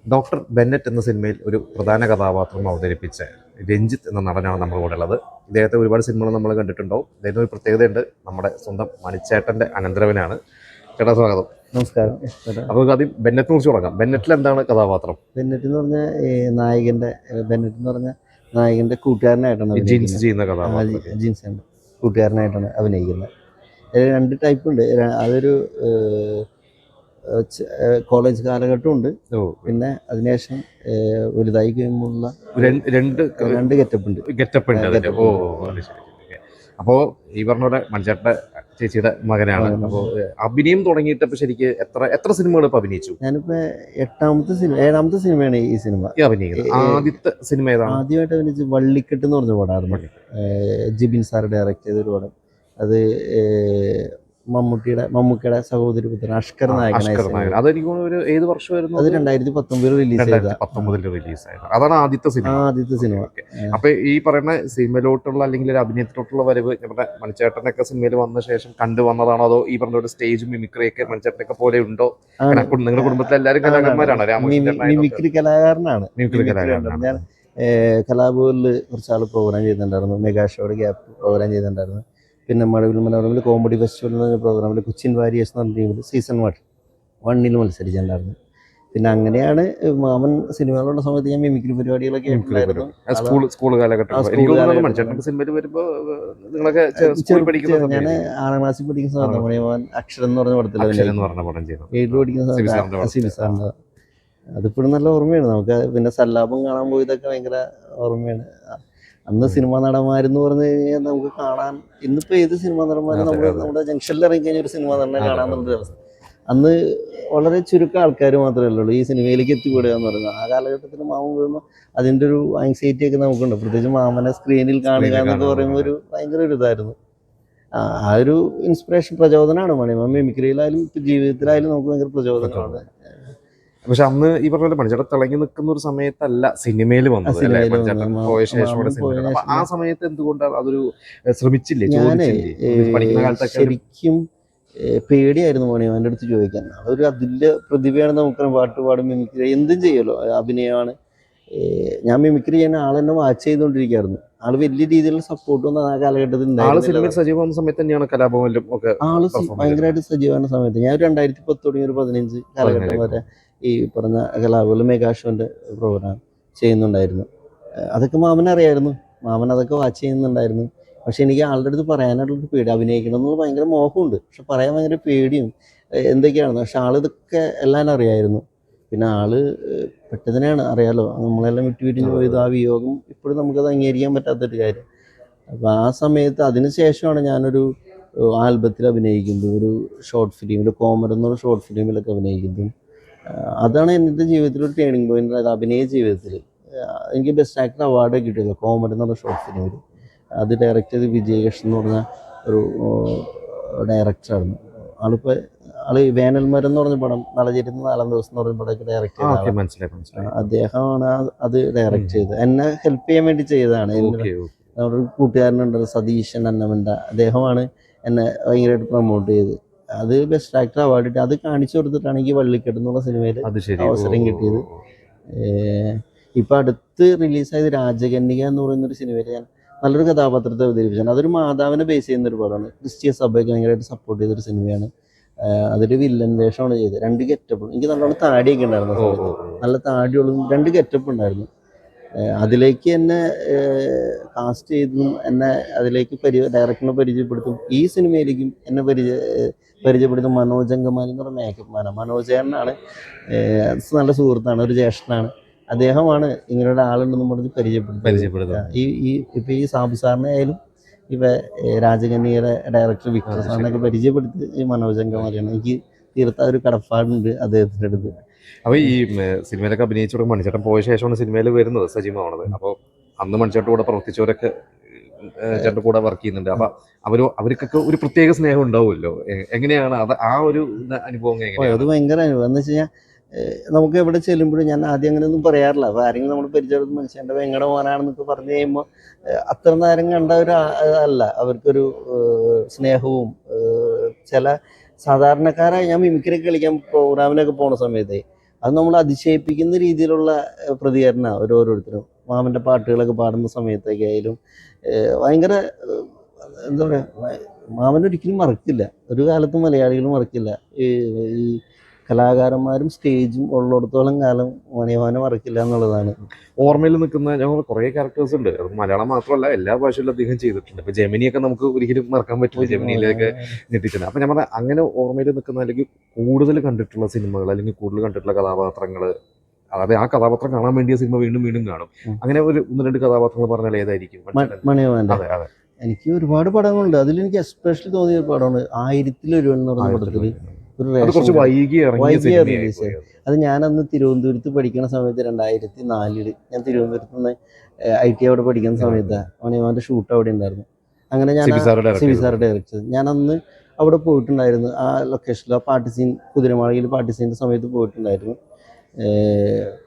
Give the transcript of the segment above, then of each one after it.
Doctor Bennett എന്ന സിനിമയിൽ ഒരു പ്രധാന കഥാപാത്രം അവതരിപ്പിച്ച രഞ്ജിത്ത് എന്ന നടനാണ് നമ്മുടെ കൂടെ ഉള്ളത്. ഇദ്ദേഹത്തെ ഒരുപാട് സിനിമകൾ നമ്മൾ കണ്ടിട്ടുണ്ടാവും. ഇദ്ദേഹത്തിന് ഒരു പ്രത്യേകതയുണ്ട്, നമ്മുടെ സ്വന്തം മണിച്ചേട്ടൻ്റെ അനന്തരവനാണ്. ചേട്ടാ സ്വാഗതം. നമസ്കാരം. അപ്പോൾ ആദ്യം ബെന്നറ്റിനെ കുറിച്ച് തുടങ്ങാം. ബെന്നറ്റിൽ എന്താണ് കഥാപാത്രം? ബെന്നറ്റ് എന്ന് പറഞ്ഞ ബെന്നറ്റ് എന്ന് പറഞ്ഞ നായകന്റെ കൂട്ടുകാരനായിട്ടാണ് ജീൻസ് ചെയ്യുന്ന കഥാപാത്രം. ജീൻസ് കൂട്ടുകാരനായിട്ടാണ് അഭിനയിക്കുന്നത്. രണ്ട് ടൈപ്പ് ഉണ്ട്. അതൊരു കോളേജ് കാലഘട്ടമുണ്ട്, പിന്നെ അതിനുശേഷം വലുതായി കഴിയുമ്പോഴുള്ള രണ്ട് ഗെറ്റപ്പ് ഉണ്ട്. അപ്പോൾ ഈ പറഞ്ഞ പോലെ മണിച്ചേട്ടൻ്റെ ചേച്ചിയുടെ മകനാണ്. അപ്പോൾ അഭിനയം തുടങ്ങിയിട്ട് ഇപ്പോൾ ശരിക്ക് എത്ര സിനിമകൾ ഇപ്പോൾ അഭിനയിച്ചു? ഞാനിപ്പോൾ ഏഴാമത്തെ സിനിമയാണ് ഈ സിനിമ അഭിനയിക്കുന്നത്. ആദ്യത്തെ സിനിമ ഏതാണ്? ആദ്യമായിട്ട് അഭിനയിച്ച് വള്ളിക്കെട്ട് എന്ന് പറഞ്ഞ പടമായിരുന്നു. ജിബിൻ സാർ ഡയറക്റ്റ് ചെയ്തൊരു പടം. അത് മമ്മൂക്കയുടെ സഹോദരി പുത്രൻ അഷ്കർ നായകനായ. ഏത് വർഷമായിരുന്നു? അത് 2019 റിലീസായത്. അതാണ് ആദ്യത്തെ സിനിമ. അപ്പൊ ഈ പറയുന്ന സിനിമയിലോട്ടുള്ള അല്ലെങ്കിൽ ഒരു അഭിനയത്തിലോട്ടുള്ള വരവ് നമ്മുടെ മണിച്ചേട്ടനൊക്കെ സിനിമയിൽ വന്ന ശേഷം കണ്ടുവന്നതാണോ, അതോ ഈ പറഞ്ഞ ഒരു സ്റ്റേജ് മിമിക്രിയൊക്കെ മണിച്ചേട്ടനൊക്കെ പോലെ ഉണ്ടോ? നിങ്ങളുടെ കുടുംബത്തിലെ എല്ലാവരും കലാകാരന്മാരാണ്. മിമിക്രി കലാകാരനാണ്. ഞാൻ കലാഭവനിൽ കുറച്ചാൾ പ്രോഗ്രാം ചെയ്യുന്നുണ്ടായിരുന്നു. മെഗാ ഷോയുടെ ഗ്യാപ്പ് പ്രോഗ്രാം ചെയ്യുന്നുണ്ടായിരുന്നു. പിന്നെ മനോരമയിൽ കോമഡി ഫെസ്റ്റിവൽ എന്ന പ്രോഗ്രാമിൽ കൊച്ചിൻ വാരിയേഴ്സ് എന്ന് പറഞ്ഞ ടീമിൽ സീസൺ 1 മത്സരിച്ചിട്ടുണ്ടായിരുന്നു. പിന്നെ അങ്ങനെയാണ് മാമൻ സിനിമകളുള്ള സമയത്ത് ഞാൻ മിമിക്രി പരിപാടികളൊക്കെ സ്കൂൾ കാലഘട്ടം. ഞാൻ 6ാം ക്ലാസ്സിൽ പഠിക്കുന്ന സമയത്ത് മണിമാൻ അക്ഷരം എന്ന് പറഞ്ഞ പടത്തിൽ 7 പഠിക്കുന്ന സമയത്ത് സിബിസാറിൻ്റെ. അതിപ്പോഴും നല്ല ഓർമ്മയാണ് നമുക്ക്. പിന്നെ സല്ലാപം കാണാൻ പോയതൊക്കെ ഭയങ്കര ഓർമ്മയാണ്. അന്ന് സിനിമാ നടന്മാരെന്ന് പറഞ്ഞു കഴിഞ്ഞാൽ നമുക്ക് കാണാൻ, ഇന്നിപ്പോൾ ഏത് സിനിമാ നടന്മാരും നമ്മുടെ ജംഗ്ഷനിൽ ഇറങ്ങി കഴിഞ്ഞ ഒരു സിനിമ നടനെ കാണാമെന്നുള്ളൊരു അവസ്ഥ. അന്ന് വളരെ ചുരുക്കം ആൾക്കാർ മാത്രമേ ഉള്ളൂ ഈ സിനിമയിലേക്ക് എത്തിപ്പെടുക എന്ന് പറയുന്നത്. ആ കാലഘട്ടത്തിൽ മാമൻ വീഴുമ്പോൾ അതിൻ്റെ ഒരു ആങ്സൈറ്റി ഒക്കെ നമുക്കുണ്ട്. പ്രത്യേകിച്ച് മാമനെ സ്ക്രീനിൽ കാണുക എന്നൊക്കെ പറയുമ്പോൾ ഒരു ഭയങ്കര ഒരു ഇതായിരുന്നു. ആ ഒരു ഇൻസ്പിറേഷൻ, പ്രചോദനമാണ് മണിമാൻ. മിമിക്രിയിലായാലും ഇപ്പം ജീവിതത്തിലായാലും നമുക്ക് ഭയങ്കര പ്രചോദനമാണ്. പക്ഷെ അന്ന് ഈ പറഞ്ഞ മണിച്ചേട്ടൻ തിളങ്ങി നിൽക്കുന്ന ഒരു സമയത്തല്ല സിനിമയിൽ വന്നത്. പോയ ശേഷം ആ സമയത്ത് എന്തുകൊണ്ടാണ് അതൊരു ശ്രമിച്ചില്ലേ? ശരിക്കും പേടിയായിരുന്നു മണിമാൻ്റെ അടുത്ത് ചോദിക്കാൻ. അതൊരു അതിൻ്റെ പ്രതിഭയാണ്. നമുക്ക് പാട്ട് പാടും, മിമിക്രി എന്തും ചെയ്യുമല്ലോ, അഭിനയമാണ്. ഞാൻ മിമിക്രി ചെയ്യുന്ന ആളെന്നെ വാച്ച് ചെയ്തുകൊണ്ടിരിക്കുകയായിരുന്നു. ആള് വലിയ രീതിയിലുള്ള സപ്പോർട്ടൊന്നും ആ കാലഘട്ടത്തിൽ സജീവമായ സമയത്ത് തന്നെയാണ് കലാഭവനിലും ഒക്കെ ആള് ഭയങ്കരമായിട്ട് സജീവമായ സമയത്ത്. ഞാൻ 2010 തുടങ്ങി ഒരു 15 കാലഘട്ടം വരെ ഈ പറഞ്ഞ കലാഭവനിൽ മെഗാഷോൻ്റെ പ്രോഗ്രാം ചെയ്യുന്നുണ്ടായിരുന്നു. അതൊക്കെ മാമനറിയായിരുന്നു. മാമൻ അതൊക്കെ വാച്ച് ചെയ്യുന്നുണ്ടായിരുന്നു. പക്ഷെ എനിക്ക് ആളുടെ അടുത്ത് പറയാനായിട്ടുള്ളൊരു പേടി. അഭിനയിക്കണം എന്നുള്ള ഭയങ്കര മോഹമുണ്ട്, പക്ഷെ പറയാൻ ഭയങ്കര പേടിയും എന്തൊക്കെയാണെന്ന്. പക്ഷെ ആളിതൊക്കെ എല്ലാം അറിയായിരുന്നു. പിന്നെ ആള് പെട്ടതിനാണ്, അറിയാലോ, നമ്മളെല്ലാം വിട്ടുപിരിഞ്ഞ് പോയത്. ആ വിയോഗം ഇപ്പോഴും നമുക്കത് അംഗീകരിക്കാൻ പറ്റാത്തൊരു കാര്യം. അപ്പോൾ ആ സമയത്ത് അതിന് ശേഷമാണ് ഞാനൊരു ആൽബത്തിൽ അഭിനയിക്കുന്നത്, ഒരു ഷോർട്ട് ഫിലിമിൽ, കോമർ എന്നൊരു ഷോർട്ട് ഫിലിമിലൊക്കെ അഭിനയിക്കുന്നത്. അതാണ് എൻ്റെ ജീവിതത്തിലൊരു ടേണിംഗ് പോയിന്റ്. അതായത് അഭിനയ ജീവിതത്തിൽ എനിക്ക് ബെസ്റ്റ് ആക്ടർ അവാർഡ് കിട്ടിയത് കോമർ എന്നുള്ള ഷോർട്ട് ഫിലിമിൽ. അത് ഡയറക്റ്റ് ചെയ്ത് വിജയകൃഷ്ണൻ എന്ന് പറഞ്ഞ ഒരു ഡയറക്ടറായിരുന്നു. ആള് വേനൽമരം എന്ന് പറഞ്ഞ പടം, നളചേരുന്ന 4 ദിവസം എന്ന് പറഞ്ഞ പടമൊക്കെ ഡയറക്റ്റ് ചെയ്തതാണ്. അദ്ദേഹമാണ് അത് ഡയറക്റ്റ് ചെയ്തത്. എന്നെ ഹെൽപ്പ് ചെയ്യാൻ വേണ്ടി ചെയ്തതാണ്. നമ്മുടെ ഒരു കൂട്ടുകാരനുണ്ട് സതീശൻ അന്നമണ്ട, അദ്ദേഹമാണ് എന്നെ ഭയങ്കരമായിട്ട് പ്രൊമോട്ട് ചെയ്ത്. അത് ബെസ്റ്റ് ആക്ടർ അവാർഡ് കിട്ടി. അത് കാണിച്ചു കൊടുത്തിട്ടാണ് എനിക്ക് വള്ളിക്കെട്ട് എന്നുള്ള സിനിമയിൽ അവസരം കിട്ടിയത്. ഇപ്പം അടുത്ത് റിലീസായത് രാജകന്യക എന്ന് പറയുന്നൊരു സിനിമയിൽ ഞാൻ നല്ലൊരു കഥാപാത്രത്തെ അവതരിപ്പിച്ചാണ്. അതൊരു മാതാവിനെ ബേസ് ചെയ്യുന്നൊരു പടമാണ്. ക്രിസ്ത്യൻ സഭയൊക്കെ ഭയങ്കരമായിട്ട് സപ്പോർട്ട് ചെയ്തൊരു സിനിമയാണ്. അതൊരു വില്ലൻ വേഷമാണ് ചെയ്തത്. 2 ഗെറ്റപ്പ്. എനിക്ക് നല്ലോണം താടിയൊക്കെ ഉണ്ടായിരുന്നു സമയത്ത്. നല്ല താടിയുള്ളതും 2 ഗെറ്റപ്പ് ഉണ്ടായിരുന്നു. അതിലേക്ക് എന്നെ കാസ്റ്റ് ചെയ്തും എന്നെ അതിലേക്ക് ഡയറക്ടറിനെ പരിചയപ്പെടുത്തും. ഈ സിനിമയിലേക്കും എന്നെ പരിചയപ്പെടുത്തും മനോജ് അങ്കമാലി എന്ന് പറഞ്ഞ മേക്കപ്പ് മാനാണ്. മനോജേട്ടനാണ്, നല്ല സുഹൃത്താണ്, ഒരു ജ്യേഷ്ഠനാണ്. അദ്ദേഹമാണ് ഇങ്ങനെയുള്ള ആളുണ്ടെന്ന് പറഞ്ഞ് പരിചയപ്പെടുത്തുക. ഇപ്പം ഈ സാബു സാറിനെ ആയാലും രാജകന്യയുടെ ഡയറക്ടർ വിക്ടർ സാറിനൊക്കെ പരിചയപ്പെടുത്തി ഈ മനോജ് അങ്കമാലിയാണ്. എനിക്ക് തീർത്ത ഒരു കടപ്പാടുണ്ട് അദ്ദേഹത്തിൻ്റെ അടുത്ത്. അപ്പോൾ ഈ സിനിമയിലൊക്കെ അഭിനയിച്ചു മണിച്ചേട്ടൻ പോയ ശേഷമാണ് സിനിമയിൽ വരുന്നത്, സജീവമാണത്. അപ്പോൾ അന്ന് മണിച്ചേട്ടൻ്റെ കൂടെ പ്രവർത്തിച്ചവരൊക്കെ ചേട്ടൻ്റെ കൂടെ വർക്ക് ചെയ്യുന്നുണ്ട്. അപ്പം അവർക്കൊക്കെ ഒരു പ്രത്യേക സ്നേഹം ഉണ്ടാവുമല്ലോ. എങ്ങനെയാണ് അത്, ആ ഒരു അനുഭവം? അത് ഭയങ്കര അനുഭവം എന്ന് വെച്ച് കഴിഞ്ഞാൽ നമുക്ക് എവിടെ ചെല്ലുമ്പോഴും ഞാൻ ആദ്യം അങ്ങനെയൊന്നും പറയാറില്ല. അപ്പോൾ ആരെങ്കിലും നമ്മൾ പരിചയപ്പെടുന്ന മനുഷ്യൻ്റെ വെങ്ങടെ മോനാണെന്നൊക്കെ പറഞ്ഞു കഴിയുമ്പോൾ അത്ര നേരം കണ്ട ഒരു അല്ല, അവർക്കൊരു സ്നേഹവും. ചില സാധാരണക്കാരായി ഞാൻ മിമിക്രി കളിക്കാൻ പ്രോഗ്രാമിനൊക്കെ പോണ സമയത്ത് അത് നമ്മൾ അതിശയിപ്പിക്കുന്ന രീതിയിലുള്ള പ്രതികരണമാണ് ഓരോരുത്തരും. മാമൻ്റെ പാട്ടുകളൊക്കെ പാടുന്ന സമയത്തൊക്കെ ആയാലും ഭയങ്കര എന്താ പറയുക, മാമൻ ഒരിക്കലും മറക്കില്ല, ഒരു കാലത്തും മലയാളികൾ മറക്കില്ല. ഈ കലാകാരന്മാരും സ്റ്റേജും ഉള്ളിടത്തോളം കാലം മണിമാനെ മറക്കില്ല എന്നുള്ളതാണ് ഓർമ്മയിൽ നിൽക്കുന്ന ഞങ്ങൾ കുറേ ക്യാരക്ടേഴ്സ് ഉണ്ട്. അത് മലയാളം മാത്രമല്ല എല്ലാ ഭാഷയിലും അദ്ദേഹം ചെയ്തിട്ടുണ്ട്. ഇപ്പൊ ജെമിനിയൊക്കെ നമുക്ക് ഒരിക്കലും മറക്കാൻ പറ്റില്ല, ജെമിനിയിലേക്ക് ഞെട്ടിച്ചിട്ടുണ്ട്. അപ്പൊ ഞാൻ പറഞ്ഞ അങ്ങനെ ഓർമ്മയിൽ നിൽക്കുന്ന അല്ലെങ്കിൽ കൂടുതൽ കണ്ടിട്ടുള്ള സിനിമകൾ അല്ലെങ്കിൽ കൂടുതൽ കണ്ടിട്ടുള്ള കഥാപാത്രങ്ങൾ, അതായത് ആ കഥാപാത്രം കാണാൻ വേണ്ടിയ സിനിമ വീണ്ടും വീണ്ടും കാണും. അങ്ങനെ ഒരു 1-2 കഥാപാത്രങ്ങൾ പറഞ്ഞാൽ ഏതായിരിക്കും? മണിമാൻ്റെ. അതെ അതെ, എനിക്ക് ഒരുപാട് പടങ്ങളുണ്ട്. അതിലെനിക്ക് എസ്പെഷ്യലി തോന്നിയ ഒരു പടമാണ് 1000-ൽ-1 എന്ന് പറഞ്ഞ പടത്തിൽ. കുറച്ച് വൈകി റിലീസ്. അത് ഞാനന്ന് തിരുവനന്തപുരത്ത് പഠിക്കുന്ന സമയത്ത് 2004 ഞാൻ തിരുവനന്തപുരത്ത് നിന്ന് IT അവിടെ പഠിക്കുന്ന സമയത്താണ് മണിമാൻ്റെ ഷൂട്ട് അവിടെ ഉണ്ടായിരുന്നു. അങ്ങനെ ഞാൻ സിബി സാർ ഡയറക്ടർ, ഞാൻ അന്ന് അവിടെ പോയിട്ടുണ്ടായിരുന്നു. ആ ലൊക്കേഷനിൽ ആ പാട്ട് സീൻ, കുതിരമാളികയിൽ പാട്ട് സീൻ്റെ സമയത്ത് പോയിട്ടുണ്ടായിരുന്നു.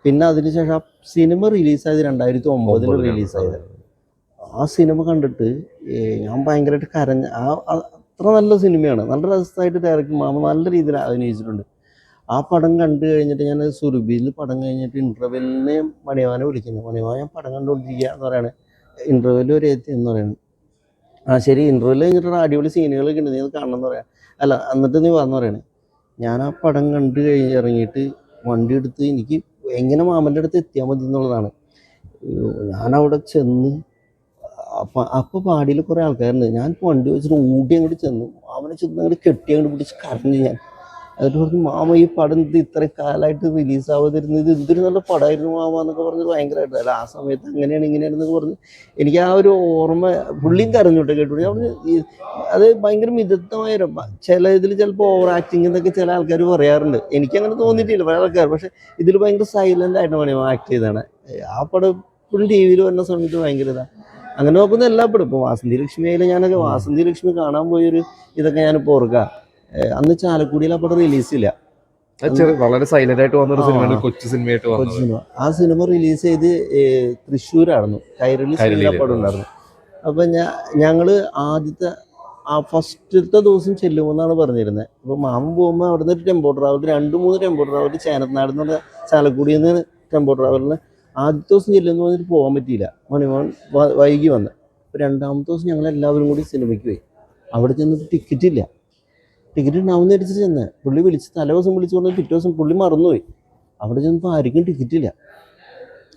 പിന്നെ അതിനുശേഷം ആ സിനിമ റിലീസായത് 2009 റിലീസായത്. ആ സിനിമ കണ്ടിട്ട് ഞാൻ ഭയങ്കരമായിട്ട് കരഞ്ഞ. അത്ര നല്ല സിനിമയാണ്, നല്ല രസമായിട്ട് ഡയറക്ടർ മാമ നല്ല രീതിയിൽ അഭിനയിച്ചിട്ടുണ്ട്. ആ പടം കണ്ടു കഴിഞ്ഞിട്ട് ഞാൻ സുരഭിയിൽ പടം കഴിഞ്ഞിട്ട് ഇൻ്റർവെല്ലിന് മണിമാനെ വിളിക്കുന്നു. മണിമാൻ ഞാൻ പടം കണ്ടുകൊണ്ടിരിക്കുക എന്ന് പറയാണ്, ഇൻ്റർവെല്ലിൽ ഒരു എത്തി എന്ന് പറയുന്നത്. ആ ശരി, ഇൻ്റർവെല്ലിൽ കഴിഞ്ഞിട്ട് അടിപൊളി സീനുകളൊക്കെ ഉണ്ട്, നീ അത് കാണണം എന്ന് പറയാം. അല്ല എന്നിട്ട് നീ വന്ന് പറയണേ. ഞാൻ ആ പടം കണ്ടു കഴിഞ്ഞ് ഇറങ്ങിയിട്ട് വണ്ടി എടുത്ത് എനിക്ക് എങ്ങനെ മാമൻ്റെ അടുത്ത് എത്തിയാൽ മതി എന്നുള്ളതാണ്. ഞാനവിടെ ചെന്ന് അപ്പോൾ പാടിയിൽ കുറേ ആൾക്കാരുണ്ട്. ഞാൻ വണ്ടി വെച്ചിട്ട് ഓടി അങ്ങോട്ട് ചെന്നു, മാമനെ ചെന്ന് അങ്ങോട്ട് കെട്ടി അങ്ങോട്ട് പിടിച്ച് കരഞ്ഞു ഞാൻ. എന്നിട്ട് പറഞ്ഞു, മാമ ഈ പടം ഇത് ഇത്രയും കാലമായിട്ട് റിലീസാവാതിരുന്നത്, ഇത് എന്തൊരു നല്ല പടമായിരുന്നു മാമ എന്നൊക്കെ പറഞ്ഞത് ഭയങ്കരമായിട്ട്. അല്ല ആ സമയത്ത് അങ്ങനെയാണ് ഇങ്ങനെയാണെന്നൊക്കെ പറഞ്ഞ് എനിക്ക് ആ ഒരു ഓർമ്മ. പുള്ളിയും കരഞ്ഞോട്ടെ കേട്ടു. അത് ഭയങ്കര മിതത്വമായ ചില ഇതിൽ ചിലപ്പോൾ ഓവർ ആക്ടിങ് എന്നൊക്കെ ചില ആൾക്കാർ പറയാറുണ്ട്. എനിക്കങ്ങനെ തോന്നിയിട്ടില്ല പല ആൾക്കാർ. പക്ഷെ ഇതിൽ ഭയങ്കര സൈലൻ്റ് ആയിട്ട് മണിമാ ആക്ട് ചെയ്താണ്. ആ പടം ഫുൾ ടി വിയിൽ വരുന്ന സമയത്ത് ഭയങ്കര ഇതാണ്. അങ്ങനെ നോക്കുന്ന എല്ലാ പടം. ഇപ്പോൾ വാസന്തി ലക്ഷ്മി ആയാലും ഞാനൊക്കെ വാസന്തി ലക്ഷ്മി കാണാൻ പോയൊരു ഇതൊക്കെ ഞാനിപ്പോൾ ഓർക്കാം. അന്ന് ചാലക്കുടിയിൽ ആ പടം റിലീസില്ല, വളരെ സൈലന്റ് ആയിട്ട് വന്നൊരു സിനിമ, കൊച്ചു സിനിമ. ആ സിനിമ റിലീസ് ചെയ്ത് തൃശ്ശൂരായിരുന്നു, കൈരളി സിനിമ പടം ഉണ്ടായിരുന്നു. അപ്പം ഞങ്ങൾ ആദ്യത്തെ ആ ഫസ്റ്റത്തെ ദിവസം ചെല്ലുമെന്നാണ് പറഞ്ഞിരുന്നത്. അപ്പോൾ മാമൻ പോകുമ്പോൾ അവിടെ നിന്ന് ഒരു ടെമ്പോ ട്രാവൽ, 2-3 ടെമ്പോ ട്രാവൽ ചേനത്തനാട് എന്നുള്ള ചാലക്കുടിയിൽ നിന്ന് ടെമ്പോ ട്രാവലിന് ആദ്യത്തെ ദിവസം ചെല്ലുമെന്ന് പറഞ്ഞിട്ട് പോകാൻ പറ്റിയില്ല. മണിമോൻ വൈകി വന്ന്. അപ്പോൾ 2ാമത്തെ ദിവസം ഞങ്ങളെല്ലാവരും കൂടി സിനിമയ്ക്ക് പോയി. അവിടെ ചെന്നിട്ട് ടിക്കറ്റ് ഇല്ല. ടിക്കറ്റ് ഉണ്ടാവുന്ന അടിച്ചിട്ട് ചെന്ന് പുള്ളി വിളിച്ച് തലേ ദിവസം വിളിച്ച് പറഞ്ഞാൽ പിറ്റേ ദിവസം പുള്ളി മറന്നുപോയി. അവിടെ ചെന്നപ്പോൾ ആർക്കും ടിക്കറ്റ് ഇല്ല.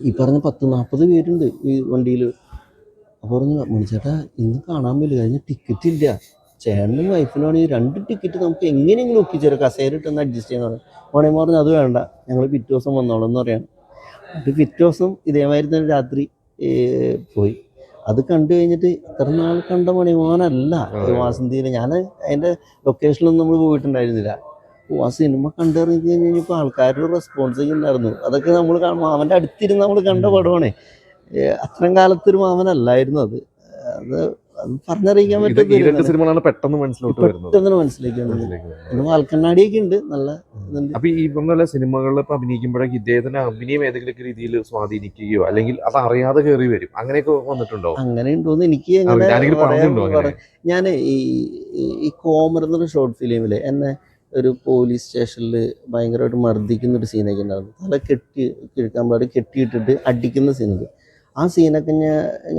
ഈ പറഞ്ഞ 10-40 പേരുണ്ട് ഈ വണ്ടിയിൽ. അപ്പോൾ പറഞ്ഞു, മണിച്ചേട്ടാ ഇന്ന് കാണാൻ പറ്റില്ല, കഴിഞ്ഞ ടിക്കറ്റ് ഇല്ല. ചേട്ടനും വൈഫിനാണെങ്കിൽ 2 ടിക്കറ്റ് നമുക്ക് എങ്ങനെയെങ്കിലും ഒപ്പിച്ചേരാം, കസേര ഇട്ടെന്ന് അഡ്ജസ്റ്റ് ചെയ്യാൻ പറഞ്ഞു. മണിമാർ പറഞ്ഞു അത് വേണ്ട, ഞങ്ങൾ പിറ്റേ ദിവസം വന്നോളാം എന്ന് പറയാണ്. അത് പിറ്റേ ദിവസം ഇതേമാതിരി തന്നെ രാത്രി പോയി. അത് കണ്ടു കഴിഞ്ഞിട്ട് ഇത്ര നാൾ കണ്ട മണിമാനല്ല വാസന്തിയിൽ. ഞാൻ അതിൻ്റെ ലൊക്കേഷനിലൊന്നും നമ്മൾ പോയിട്ടുണ്ടായിരുന്നില്ല. ആ സിനിമ കണ്ടിറങ്ങി കഴിഞ്ഞപ്പോൾ ആൾക്കാരുടെ റെസ്പോൺസൊക്കെ ഉണ്ടായിരുന്നു. അതൊക്കെ നമ്മൾ മാമൻ്റെ അടുത്തിരുന്ന് നമ്മൾ കണ്ട പടമാണ്. അത്രയും കാലത്തൊരു മാമനല്ലായിരുന്നു അത്. അത് പറഞ്ഞറിയിക്കാൻ പറ്റുന്ന പെട്ടെന്ന് മനസ്സിലേക്ക് വാൽക്കണ്ണാടിയൊക്കെ ഉണ്ട് നല്ല. അപ്പൊ ഈ പറഞ്ഞ സിനിമകളിൽ ഇപ്പൊ അഭിനയിക്കുമ്പോഴേക്ക് ഇദ്ദേഹത്തിന്റെ അഭിനയം ഏതെങ്കിലും രീതിയിൽ സ്വാധീനിക്കുകയോ അല്ലെങ്കിൽ അത് അറിയാതെ കയറി വരും, അങ്ങനെയൊക്കെ വന്നിട്ടുണ്ടോ? അങ്ങനെ ഉണ്ടോന്ന് എനിക്ക് ഞാൻ ഈ കോമർ എന്നൊരു ഷോർട്ട് ഫിലിമില് എന്നെ ഒരു പോലീസ് സ്റ്റേഷനിൽ ഭയങ്കരമായിട്ട് മർദ്ദിക്കുന്നൊരു സീനൊക്കെ ഉണ്ടായിരുന്നു. തല കിഴക്കാൻ പാടി കെട്ടിയിട്ടിട്ട് അടിക്കുന്ന സീനുണ്ട്. ആ സീനൊക്കെ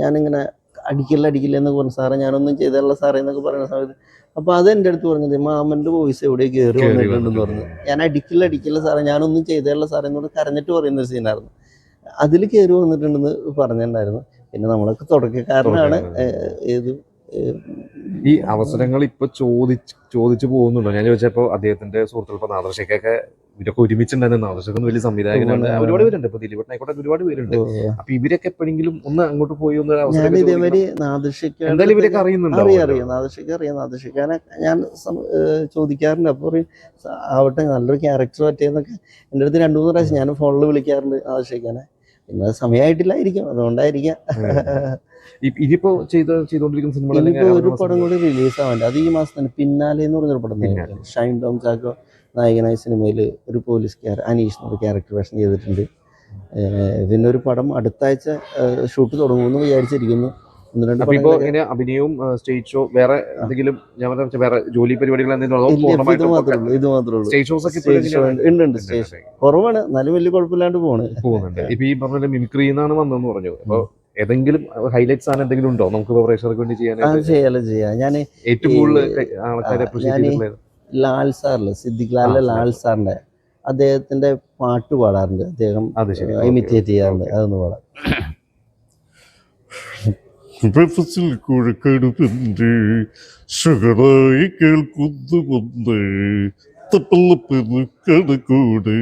ഞാനിങ്ങനെ അടിക്കില്ല എന്ന് പറഞ്ഞു, സാറേ ഞാനൊന്നും ചെയ്തല്ല സാറേ എന്നൊക്കെ പറയുന്ന സമയത്ത് അപ്പോൾ അത് എൻ്റെ അടുത്ത് പറഞ്ഞത്, മാമൻ്റെ വോയിസ് എവിടെ കയറി വന്നിട്ടുണ്ടെന്ന് പറഞ്ഞു. ഞാൻ അടിക്കില്ല സാറേ ഞാനൊന്നും ചെയ്തല്ല സാറേ എന്നോട് കരഞ്ഞിട്ട് പറയുന്നൊരു സീനായിരുന്നു. അതിൽ കയറി വന്നിട്ടുണ്ടെന്ന് പറഞ്ഞിട്ടുണ്ടായിരുന്നു. പിന്നെ നമ്മളൊക്കെ തുടക്കക്കാരനാണ്. ഈ അവസരങ്ങൾ ഇപ്പൊ ചോദിച്ചു പോകുന്നുണ്ടോ? ഞാൻ ചോദിച്ചപ്പോൾ അദ്ദേഹത്തിന്റെ സുഹൃത്തുക്കൾ ഇപ്പൊ നാദർശക്കൊക്കെ ഇവരൊക്കെ ഒരുമിച്ചുണ്ടായിരുന്നു. നാദർശക്കൊന്നും വലിയ സംവിധായകനാണ്, ഒരുപാട് പേരുണ്ട്, ഇപ്പൊ ദിലീപേട്ടനായിക്കോട്ടെ ഒരുപാട് പേരുണ്ട്. അപ്പൊ ഇവരൊക്കെ എപ്പോഴെങ്കിലും ഒന്ന് അങ്ങോട്ട് പോയി ഇതേമാതിരി നാദർശക്ക് ഇവരൊക്കെ അറിയുന്നുണ്ടോ? അറിയാം, നാദർശക്കാനെ ഞാൻ ചോദിക്കാറുണ്ട്. അപ്പോൾ ആവട്ടെ നല്ലൊരു ക്യാരക്ടർ പറ്റിയെന്നൊക്കെ എൻ്റെ അടുത്ത് 2-3 പ്രാവശ്യം ഞാൻ ഫോണിൽ വിളിക്കാറുണ്ട് നാദർശക്കാനെ. പിന്നെ സമയമായിട്ടില്ലായിരിക്കും, അതുകൊണ്ടായിരിക്കാം. ഇനിയിപ്പോ ചെയ്തോണ്ടിരിക്കുന്ന സിനിമ ഒരു പടം കൂടി റിലീസ് ആവാൻ, അത് ഈ മാസം തന്നെ പിന്നാലെ എന്ന് പറഞ്ഞൊരു പടം. ഷൈൻ ടോം ചാക്കോ നായകനായ സിനിമയിൽ ഒരു പോലീസ് അനീഷ് എന്നൊരു ക്യാരക്ടർ വേഷം ചെയ്തിട്ടുണ്ട്. പിന്നെ ഒരു പടം അടുത്ത ആഴ്ച ഷൂട്ട് തുടങ്ങുമെന്ന് വിചാരിച്ചിരിക്കുന്നു. ഒന്ന് രണ്ട് അപ്പൊ ഇപ്പൊ പടങ്ങളൊക്കെ. ഇങ്ങനെ അഭിനയവും സ്റ്റേജ് ഷോ വേറെ എന്തെങ്കിലും ഞാൻ പറഞ്ഞ വേറെ ജോലി പരിപാടികൾ എന്തെങ്കിലും അതോ ഇല്ല, ഇത് പൂർണ്ണമായിട്ടും മാത്രമേ ഉള്ളൂ, ഇത് മാത്രമേ ഉള്ളൂ. സ്റ്റേജ് ഷോസ് ഒക്കെ സ്റ്റേജ് ഷോ ഉണ്ട് സ്റ്റേജ് കുറവാണ്, എന്നാലും വലിയ കുഴപ്പമില്ലാണ്ട് പോണ്. പോകുന്നുണ്ട്. ഇപ്പൊ ഈ പറഞ്ഞ മിമിക്രി എന്നാണ് വന്നതെന്ന് പറഞ്ഞു. അപ്പൊ ഏതെങ്കിലും ഹൈലൈറ്റ്സ് ആണ് എന്തെങ്കിലും ഉണ്ടോ നമുക്ക് പ്രേക്ഷകർക്ക് വേണ്ടി ചെയ്യാനായിട്ട്? ചെയ്യാം. ഞാൻ ഏറ്റവും കൂടുതൽ ആൾക്കാരെ അപ്രീഷിയേറ്റ് ചെയ്തിട്ടുള്ളത് ലാൽ സാറില്, സിദ്ദിഖ് ലാലിലെ ലാൽ സാറിന്റെ അദ്ദേഹത്തിന്റെ പാട്ട് പാടാറുണ്ട്, അദ്ദേഹം അത് ശരി, ഇമിറ്റേറ്റ് ചെയ്യാറുണ്ട്. അതൊന്ന് പാടാം. ബ്രഫസിൽ കുഴക്കടുപ്പുണ്ട് ഷുഗറായി കേൾക്കുന്നുമുണ്ട് തപ്പല്ലപ്പെന്ന് കണക്കൂട്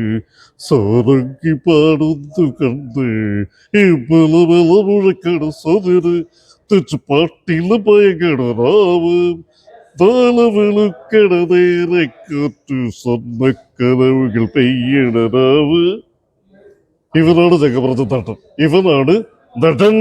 സാറങ്കി പാടുന്നു കണ്ട് ഈ ബലബല മുഴക്കണ സതിര് തെച്ചു പാട്ടില ഭയങ്കര രാവ് നാളെ വെളുക്കണ നേരെ കാറ്റു സ്വന്തക്കനവുകൾ പെയ്യണ രാവ്. ഇവനാണ് ജഗപ്രദ നടൻ, ഇവനാണ് നടൻ.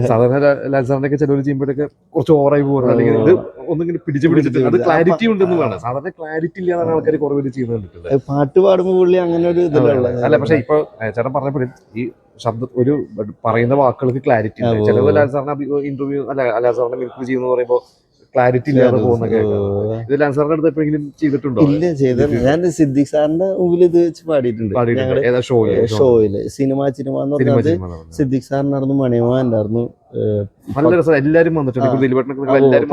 സാധാരണ ലാൽ സാറിന്റെ ഒക്കെ ചിലവർ ചെയ്യുമ്പോഴൊക്കെ കുറച്ച് ഓവറായി പോകുന്നത്, അല്ലെങ്കിൽ ഇത് ഒന്നിങ്ങനെ പിടിച്ചിട്ട് അത് ക്ലാരിറ്റി ഉണ്ടെന്ന് വേണം. സാധാരണ ക്ലാരിറ്റി ഇല്ലാതാണ് ആൾക്കാർ കുറവ് പേര് ചെയ്യുന്നത് കണ്ടിട്ടുണ്ട്. പാട്ട് പാടുമ്പോൾ പുള്ളി അങ്ങനെ ഒരു ഇതിലുള്ള. അല്ല, പക്ഷെ ഇപ്പൊ ചേട്ടൻ പറഞ്ഞപ്പോഴും ഈ ശബ്ദം ഒരു പറയുന്ന വാക്കുകൾക്ക് ക്ലാരിറ്റി ഉണ്ട്. ചിലവ് ലാൽ സാറിന്റെ ഇന്റർവ്യൂ അല്ല ലാൽ സാറിന്റെ മിമിക്രി ചെയ്യുന്ന പറയുമ്പോൾ ക്ലാരിറ്റി ഇല്ലാതെ പോകുന്നൊക്കെ. ഇത് ലാൽ സാറിന്റെ അടുത്ത് എപ്പോഴെങ്കിലും ചെയ്തിട്ടുണ്ടോ? ഇല്ല, ചെയ്തിട്ടുണ്ട്. ഞാൻ സിദ്ദിഖ് സാറിന്റെ മുമ്പിൽ ഇത് വെച്ച് പാടിയിട്ടുണ്ട്. ഷോയില് സിനിമ എന്ന് പറഞ്ഞത് സിദ്ദിഖ് സാറിനായിരുന്നു, മണിയമ്മ ഉണ്ടായിരുന്നു, നല്ല രസം. എല്ലാരും വന്നിട്ടുണ്ട്,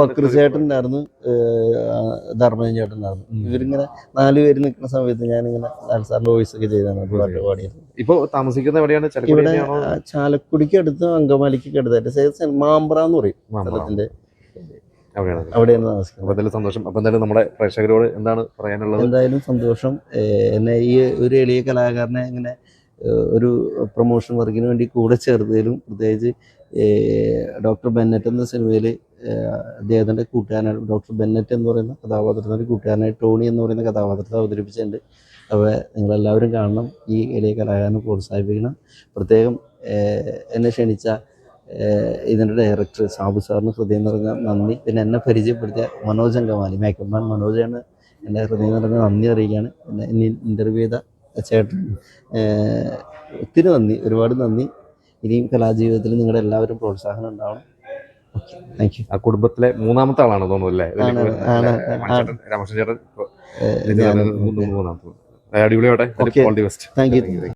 ഫക്രു ചേട്ടൻ ഉണ്ടായിരുന്നു, ധർമ്മജൻ ചേട്ടൻ ഉണ്ടായിരുന്നു. ഇവരിങ്ങനെ 4 പേര് നിൽക്കുന്ന സമയത്ത് ഞാനിങ്ങനെ ലാൽ സാറിന്റെ വോയിസ് ഒക്കെ ചെയ്താണ് പാട്ട് പാടിയത്. ഇപ്പൊ താമസിക്കുന്ന എവിടെയാണ്? ഇവിടെ ചാലക്കുടിക്ക് അടുത്ത്, അങ്കമാലിക്ക് അടുത്തായിട്ട് മാമ്പ്ര എന്ന് പറയും സ്ഥലത്തിന്റെ അവിടെയാണ് താമസിക്കുന്നത്. സന്തോഷം. അപ്പൊ എന്തായാലും നമ്മുടെ പ്രേക്ഷകരോട് എന്താണ് പറയാനുള്ളത്? എന്തായാലും സന്തോഷം. എന്നെ ഈ ഒരു എളിയ കലാകാരനെ ഇങ്ങനെ ഒരു പ്രൊമോഷൻ വർക്കിന് വേണ്ടി കൂടെ ചേർത്തതിലും, പ്രത്യേകിച്ച് ഡോക്ടർ ബെന്നറ്റ് എന്ന സിനിമയിൽ അദ്ദേഹത്തിൻ്റെ കൂട്ടുകാരനായി ഡോക്ടർ ബെന്നറ്റ് എന്ന് പറയുന്ന കഥാപാത്രത്തിൻ്റെ കൂട്ടുകാരനായി ടോണി എന്ന് പറയുന്ന കഥാപാത്രത്തെ അവതരിപ്പിച്ചിട്ടുണ്ട്. അപ്പോൾ നിങ്ങളെല്ലാവരും കാണണം, ഈ എളിയ കലാകാരനെ പ്രോത്സാഹിപ്പിക്കണം. പ്രത്യേകം എന്നെ ക്ഷണിച്ച ഇതിൻ്റെ ഡയറക്ടർ സാബു സാറിന് ഹൃദയം നിറഞ്ഞ നന്ദി. പിന്നെ എന്നെ പരിചയപ്പെടുത്തിയ മനോജ് അങ്കമാലി, മേക്കപ്പ് മാൻ മനോജാണ്, എൻ്റെ ഹൃദയം നിറഞ്ഞ നന്ദി അറിയിക്കുകയാണ്. എന്നെ ഇനി ഇൻ്റർവ്യൂ ചെയ്ത ചേട്ടൻ ഒത്തിരി നന്ദി, ഒരുപാട് നന്ദി. ഇനിയും കലാജീവിതത്തിൽ നിങ്ങളുടെ എല്ലാവരും പ്രോത്സാഹനം ഉണ്ടാവണം. Okay, thank you. ആ കുടുംബത്തിലെ 3ാമത്തെ ആളാണ് തോന്നുന്നു അല്ലേ? രാമകൃഷ്ണൻ ചേട്ടൻ. അടിപൊളിയോടെ. All the best. Thank U.